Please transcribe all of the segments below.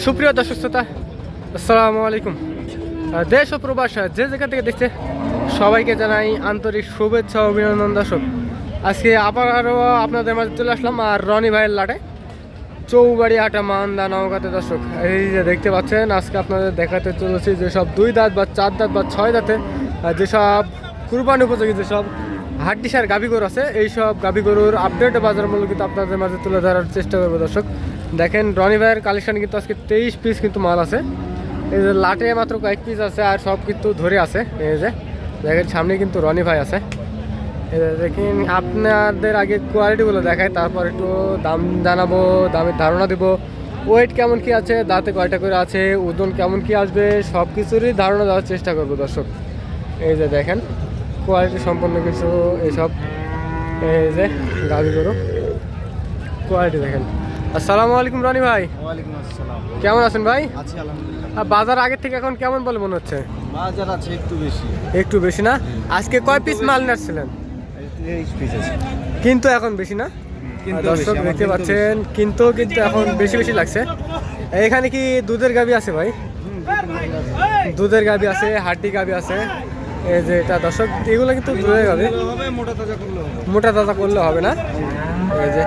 সুপ্রিয় দর্শক শ্রোতা, আসসালামু আলাইকুম। দেশ ও প্রবাস যে যেখান থেকে দেখছে সবাইকে জানাই আন্তরিক শুভেচ্ছা ও অভিনন্দন। দর্শক, আজকে আবারও আপনাদের মাঝে চলে আসলাম আর রনি ভাইয়ের লাটে চৌবাড়ি হাটা মান্দা নওগাঁতে। দর্শক, এই যে দেখতে পাচ্ছেন, আজকে আপনাদের দেখাতে চলেছি যেসব 2 দাঁত বা 4 দাঁত বা 6 দাঁতে যেসব কুরবানি উপযোগী যেসব হাড্ডিসার গাভী গরু আছে, এইসব গাভী গরুর আপডেট বাজার মূল্য কিন্তু আপনাদের মাঝে তুলে ধরার চেষ্টা করবো। দর্শক দেখেন, রনি ভাইয়ের কালেকশন কিন্তু আজকে 23 পিস কিন্তু মাল আছে। এই যে লাটে মাত্র কয়েক পিস আছে আর সব কিন্তু ধরে আছে। এই যে দেখেন, সামনে কিন্তু রনি ভাই আছে। এই যে দেখেন, আপনাদের আগে কোয়ালিটিগুলো দেখায়, তারপর একটু দাম জানাবো, দামের ধারণা দেবো, ওয়েট কেমন কি আছে, দাঁতে কয়টা করে আছে, ওজন কেমন কি আসবে, সব কিছুরই ধারণা দেওয়ার চেষ্টা করবো। দর্শক এই যে দেখেন, কোয়ালিটি সম্পন্ন কিছু এইসব এই যে গাভী গরু কোয়ালিটি দেখেন। আসসালামু আলাইকুম রনি ভাই। ওয়ালাইকুম আসসালাম। কেমন আছেন ভাই? আছি আলহামদুলিল্লাহ। বাজার আগের থেকে এখন কেমন বলে মনে হচ্ছে? বাজার আছে একটু বেশি। একটু বেশি না? আজকে কয় পিস মাল নাচ্ছিলেন? 23 পিস আছে। কিন্তু এখন বেশি না? কিন্তু দর্শক বেশি, দেখতে পাচ্ছেন, কিন্তু এখন বেশি বেশি লাগছে। এখানে কি দুধের গাভী আছে ভাই? দুধের গাভী আছে, হাড্ডি গাভী আছে। এই যে এটা দর্শক, এগুলো কিন্তু দুধের গাভী, হবে মোটা তাজা করলে হবে। মোটা তাজা করলে হবে না। এই যে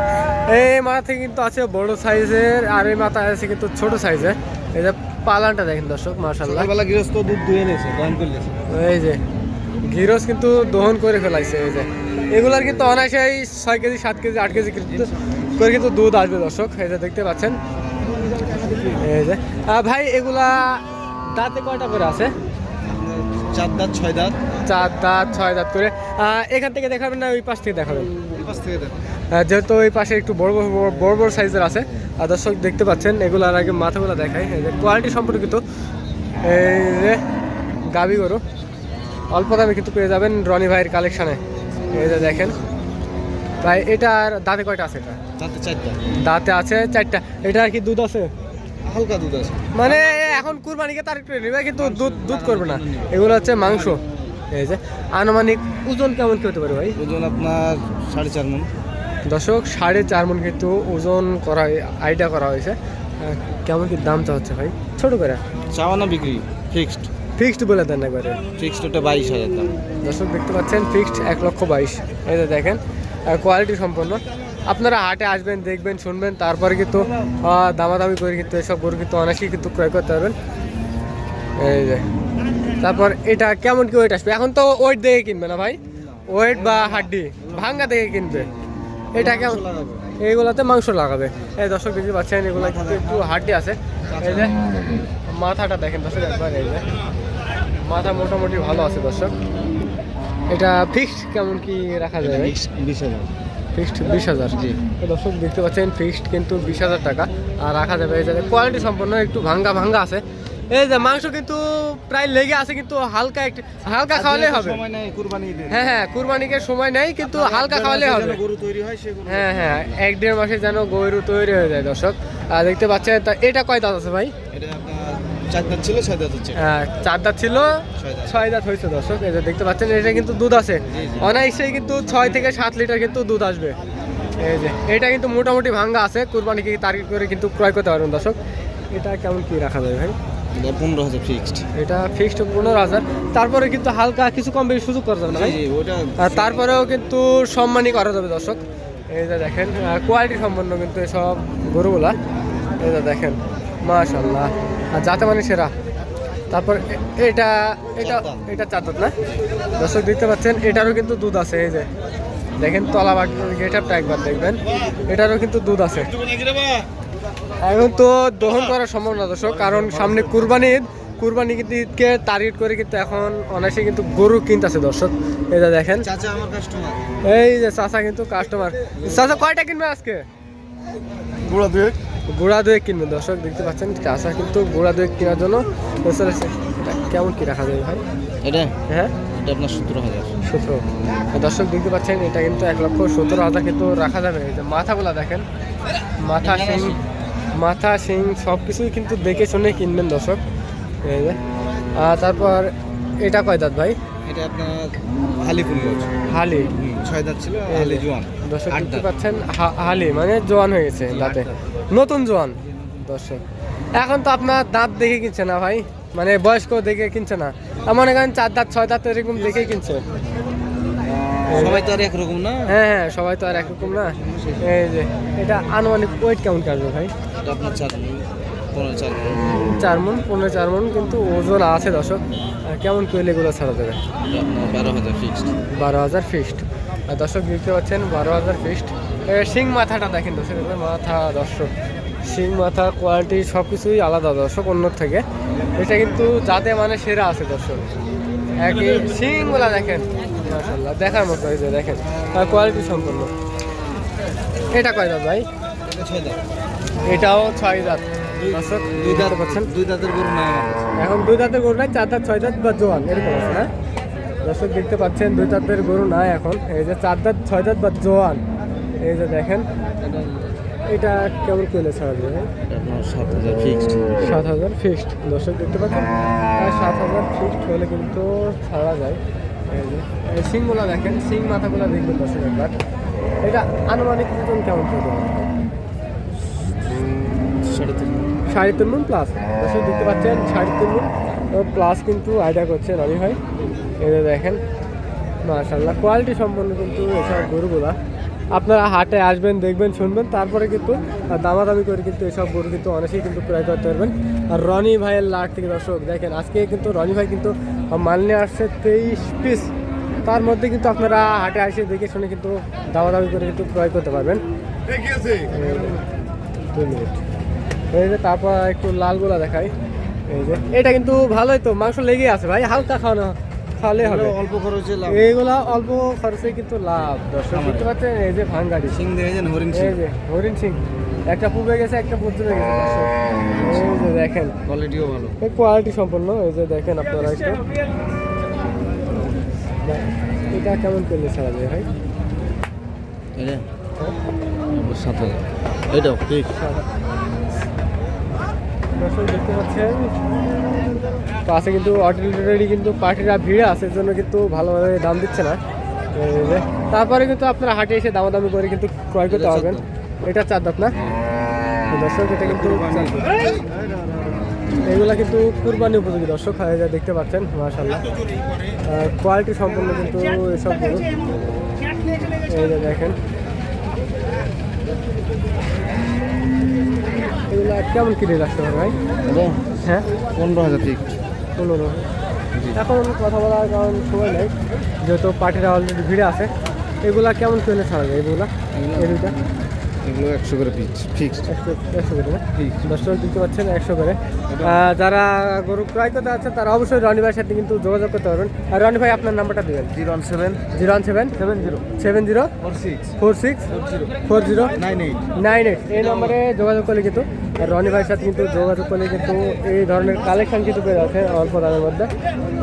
এই মাথা থেকে কিন্তু আছে বড় সাইজের, আর এই মাথায় আছে কিন্তু ছোট সাইজের। এই যে পালানটা দেখেন দর্শক, মাশাআল্লাহ। সকালবেলা গৃহস্থ দুধ দুয়ে নিয়েছে, দহন করলেছে। এই যে ঘিরস কিন্তু দহন করে ফেলাইছে। এই যে এগুলার কিন্তু অনায়াসেই 6 কেজি 7 কেজি 8 কেজি করে কিন্তু দুধ আসবে। দর্শক এই যে দেখতে পাচ্ছেন। এই যে ভাই, এগুলা দাঁতে কয়টা করে আছে? 4 দাঁত 6 দাঁত। 4 দাঁত 6 দাঁত করে। এখান থেকে দেখাবেন না ওই পাশ থেকে দেখাবেন? এই পাশ থেকে দেখো। যেহেতু ওই পাশে একটু বড় বড় সাইজের আছে। আর দর্শক দেখতে পাচ্ছেন, এগুলার আগে মাথাগুলো দেখায়। এই যে কোয়ালিটি সম্পর্কিত এই যে গাভী গরু অল্প দামে কিন্তু পেয়ে যাবেন রনি ভাইয়ের কালেকশানে। এই যে দেখেন ভাই, এটার দাঁতে কয়টা আছে? এটা দাঁতে 4 দাঁত। দাঁতে আছে 4টা। এটার কি দুধ আছে? হালকা দুধ আছে। মানে এখন কুরবানিকে তার একটু নেবে, কিন্তু দুধ করবে না। এগুলো হচ্ছে মাংস। এই যে আনুমানিক ওজন কেমন কি হতে পারে ভাই? ওজন আপনার 4.5 মণ। দর্শক 4.5 মণ কিন্তু ওজন করা আইডিয়া করা হয়েছে। কেমন কি দামটা হচ্ছে ভাই? ছোট করে চাওয়া না বিক্রি? ফিক্সড। ফিক্সড বলে দেন একবারে। ফিক্সড ওটা 22,000 দাম। দর্শক দেখতে পাচ্ছেন, ফিক্সড 1,22,000। এই যে দেখেন, কোয়ালিটি সম্পন্ন। আপনারা হাটে আসবেন, দেখবেন, শুনবেন, তারপরে কিন্তু দামাদামি করে কিন্তু এসব গরু কিন্তু অনায়াসেই কিন্তু ক্রয় করতে পারবেন। এই যে তারপর এটা কেমন কি ওয়েট আসবে? এখন তো ওয়েট দেখে কিনবে না ভাই, ওয়েট বা হাড্ডি ভাঙ্গা দেখে কিনবে। এটা কেমন? এইগুলাতে মাংস লাগাবে। এই দর্শক দেখতে পাচ্ছেন, এগুলা কিন্তু একটু হাড্ডি আছে। এই যে মাথাটা দেখেন দর্শক একবার। এই যে মাথা মোটামুটি ভালো আছে। দর্শক এটা ফিক্সড কেমন কি রাখা যায় ভাই? 20,000। ফিক্সড 20,000। জি, দর্শক দেখতে পাচ্ছেন, ফিক্সড কিন্তু 20,000 টাকা আর রাখা যাবে। এই যে কোয়ালিটি সম্পন্ন, একটু ভাঙ্গা আছে। এই যে মাংস কিন্তু প্রায় লেগে আছে, কিন্তু হালকা একটু হালকা খাওয়ালে হবে। সময় নাই কুরবানি ঈদের। হ্যাঁ, কুরবানিকে সময় নেই, কিন্তু হালকা খাওয়ালে হবে। গরু তৈরি হয় সে গরু। হ্যাঁ, 1-1.5 মাসে যেন গরু তৈরি হয়ে যায়। দর্শক দেখতে পাচ্ছেন। তা এটা কয় দাঁত আছে ভাই? এটা আপনার 4 দাঁত ছিল, 6 দাঁত হচ্ছে। 4 দাঁত ছিল, 6 দাঁত হয়েছে। দর্শক এই যে দেখতে পাচ্ছেন, এটা কিন্তু দুধ আছে অনায়াসেই, কিন্তু 6 থেকে 7 লিটার কিন্তু দুধ আসবে। এই যে এটা কিন্তু মোটামুটি ভাঙ্গা আছে, কুরবানিকে টার্গেট করে কিন্তু ক্রয় করতে পারবেন। দর্শক এটা কেমন কি রাখা যায় ভাই? 15,000 ফিক্সড। এটা ফিক্সড 15,000। তারপরে কিন্তু হালকা কিছু কম বেশি সুযোগ করা যাবে না ভাই? ওটা আর তারপরেও কিন্তু সম্মানই করা যাবে। দর্শক এই যে দেখেন, কোয়ালিটি সম্পন্ন কিন্তু সব গরুগুলা। এই যে দেখেন, মাশাআল্লাহ, আর যাতে মানে সেরা। তারপর এটা এটা এটা 4 দাঁত না? দর্শক দেখতে পাচ্ছেন, এটারও কিন্তু দুধ আছে। এই যে দেখেন, তলা বা গেট আপটা একবার দেখবেন, এটারও কিন্তু দুধ আছে। এখন তো দহন করা সম্ভব না দর্শক, কারণ সামনে কুরবানিকে টার্গেট করে কিন্তু এখন অনায়াসে কিন্তু গরু কিনতেছে। দর্শক এই যে দেখেন, চাচা আমার কাস্টমার। এই যে চাচা কিন্তু কাস্টমার। চাচা কয়টা কিনবে আজকে? গুড়া দুয়েক কিনবে। দর্শক দেখতে পাচ্ছেন, চাচা কিন্তু গুড়া দুয়েক কেনার জন্য চলেছে। এটা কেমন কি রাখা যায় ভাই? এটা হ্যাঁ, এটা আপনার 17,000। 17। দর্শক দেখতে পাচ্ছেন, এটা কিন্তু 1,17,000 কিন্তু রাখা যাবে। এই যে মাথাগুলা দেখেন, মাথা শিং সব কিছুই কিন্তু দেখে শুনে কিনবেন। দর্শক এই যে তারপর এটা কয় দাঁত ভাই? এটা আপনার হালি ফুল হালি 6 দাঁত ছিল, হালি জোয়ান। দর্শক দেখতে পাচ্ছেন, হালি মানে জোয়ান হয়ে গেছে দাঁতে, নতুন জোয়ান। দর্শক এখন তো আপনার দাঁত দেখে কিনছে না ভাই, মানে বয়স্ক দেখে কিনছে না, মনে করেন 4 দাঁত 6 দাঁত এরকম দেখেই কিনছে। সবাই তো আর একরকম না। হ্যাঁ হ্যাঁ, সবাই তো আর একরকম না। এই যে এটা আনুমানিক ওয়েট কেমন কাটবে ভাই? এটা আপনার 4 মণ, 4 মণ কিন্তু ওজন আছে দর্শক। কেমন করলে এগুলো ছাড়া দেবে? এটা আপনার 12,000 ফিক্সড। 12,000 ফিক্সড। আর দর্শক দেখতে পাচ্ছেন 12,000 ফিক্সড। শিং মাথাটা দেখেন দর্শক, এবার মাথা দর্শক, শিং মাথা কোয়ালিটি সব কিছুই আলাদা দর্শক অন্য থেকে। এটা কিন্তু যাতে মানে সেরা আছে দর্শক, একই শিংগুলা দেখেন মাশাআল্লাহ দেখার মতো। এই যে দেখেন আর কোয়ালিটি সম্পন্ন। এটা কয় দাঁত ভাই? এটা 6 দাঁত। এটাও 6 দাঁত দর্শক, 2 দাঁত পাচ্ছেন। 2 দাঁতের গরু না আমার কাছে। এখন 2 দাঁতের গরু নাই, 4 দাঁত 6 দাঁত বা জোয়ান এরকম আছে না দর্শক, দেখতে পাচ্ছেন 2 দাঁতের গরু নাই এখন। এই যে 4 দাঁত 6 দাঁত বা জোয়ান, এই যে দেখেন। এটা কেমন করলে ছাড়া যাবে? এটা আপনার 7,000 ফিক্সড। 7,000 ফিক্সড দর্শক দেখতে পাচ্ছেন। আর 7,000 ফিক্সড হলে কিন্তু ছাড়া যায়। এই যে এই সিংগুলো দেখেন, সিং মাথাগুলো দেখবেন দর্শক একবার। এটা আনুমানিক ওজন কেমন করবে? 3.5 মণ প্লাস দর্শক দেখতে পাচ্ছেন, 3.5 মণ প্লাস কিন্তু আইডিয়া করছে রনি ভাই। এই যে দেখেন মাশাআল্লাহ কোয়ালিটি সম্পন্ন কিন্তু এসব গরুগুলা। আপনারা হাটে আসবেন, দেখবেন, শুনবেন, তারপরে কিন্তু দামাদামি করে কিন্তু এসব গরু কিন্তু অনেকেই কিন্তু ক্রয় করতে পারবেন। আর রনি ভাইয়ের লাট থেকে দর্শক দেখেন, আজকে কিন্তু রনি ভাই কিন্তু মাল নিয়ে আসছে 23 পিস। তার মধ্যে কিন্তু আপনারা হাটে এসে দেখে শুনে কিন্তু দামাদামি করে কিন্তু ক্রয় করতে পারবেন। 2 মিনিট। এই যে তারপর একটু লালগুলা দেখাই। এই যে এটা কিন্তু ভালোই তো, মাংস লেগে আছে ভাই, হালকা খাওয়ালে হবে। অল্প খরচে লাভ। এইগুলা অল্প খরচে কিন্তু লাভ দর্শক দেখতে পাচ্ছেন। এই যে ভাঙ্গাড়ি সিং দেখেছেন, হরিণ সিং। এই যে হরিণ সিং, একটা পুবে গেছে একটা পর্যন্ত গেছে দর্শক। এই যে দেখেন কোয়ালিটিও ভালো। এই কোয়ালিটি সম্পন্ন। এই যে দেখেন আপনারা একটু, এটা কেমন করলে ছাড়া যায় ভাই? এটা 7,000। এটাও ঠিক। দর্শক দেখতে পাচ্ছেন পাশে কিন্তু অলরেডি কিন্তু পার্টিরা ভিড়ে আছে, জন্য কিন্তু ভালোভাবে দাম দিচ্ছে না। এই যে তারপরে কিন্তু আপনারা হাটে এসে দামাদামি করে কিন্তু ক্রয় করতে পারবেন। এটা 4 দাঁত না দর্শক, এটা কিন্তু 4 দাঁত। এগুলা কিন্তু কুরবানি উপযোগী দর্শক, এই যে দেখতে পাচ্ছেন মাশাআল্লাহ কোয়ালিটি সম্পন্ন কিন্তু এসব গরু। এই যে দেখেন এগুলা কেমন কিনে রাখতে পারে ভাই? হ্যাঁ 15,000 ফিক্সড। 15। এখন কথা বলার কারণ সময় নেই, যেহেতু পার্টিরা অলরেডি ভিড়ে আছে। এগুলা কেমন কিনে ছাড়া যায়? এগুলা এই দুইটা এগুলো 100 করে পিস ফিক্সড। 100 করে না? দর্শক দেখতে পাচ্ছেন 100 করে। যারা গরু ক্রয় করতে আছেন তারা অবশ্যই রনি ভাইয়ের সাথে কিন্তু যোগাযোগ করতে পারবেন। আর রনি ভাই আপনার নাম্বারটা দেবেন। 017 70 46 40 98 এই নম্বরে যোগাযোগ করলে কিন্তু রনি ভাইয়ের সাথে কিন্তু যোগাযোগ করলে কিন্তু এই ধরনের কালেকশন কিন্তু পেয়ে যাচ্ছে অল্প দামের মধ্যে।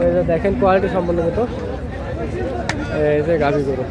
এই যে দেখেন কোয়ালিটি সম্পন্ন কিন্তু এই যে গাভী গরু।